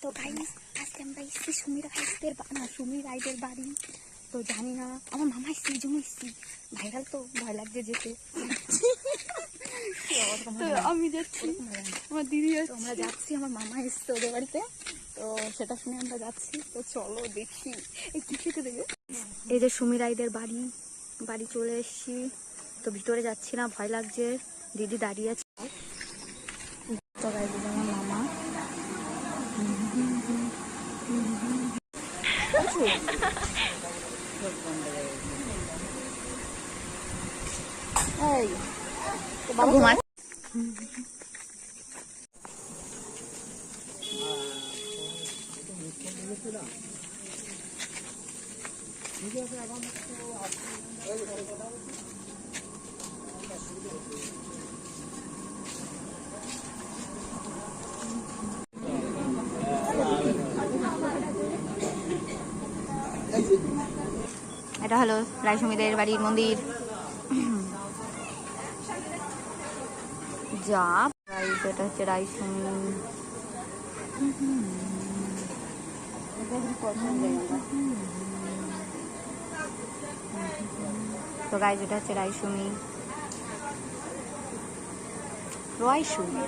তো গাইস আজকে আমরা এসেছি সুমির রাইডের বাড়ি। তো জানি না আমার মামা এসছে, এই জন্য এসছি। ভাইরাল তো ভয় লাগছে যেতে। তো আমি যাচ্ছি, আমার দিদি যাচ্ছে, আমরা যাচ্ছি। আমার মামা এসছে ওদের বাড়িতে, তো সেটা শুনে আমরা যাচ্ছি। তো চলো দেখি এই কি খেতে দেবে। এই যে সুমির রাইডের বাড়ি, বাড়ি চলে এসছি। তো ভিতরে যাচ্ছি না, ভয় লাগছে। দিদি দাঁড়িয়ে আছে। তো গাইস আমার মামা এই বাবা ঘুমা। এটা হলো রায়সুমিদের বাড়ির মন্দির। যা এটা হচ্ছে রায়সুমি। তো গাইজ এটা হচ্ছে রায়সুমি। রায়সুমি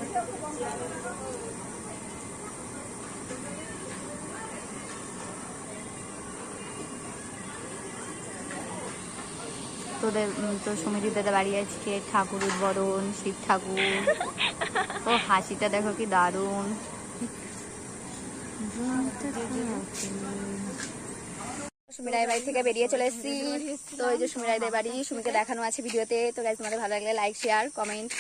তোদের তো সুমিদিদের বাড়ি আজকে ঠাকুর উদ্বোধন, শিব ঠাকুর। ও হাসিটা দেখো কি দারুণ। সুমিরাই বাড়ি থেকে বেরিয়ে চলে এসেছি। তো এই যে সুমিরাইদের বাড়ি, সুমিকে দেখানো আছে ভিডিওতে। তো গাইজ তোমাদের ভালো লাগলে লাইক, শেয়ার, কমেন্ট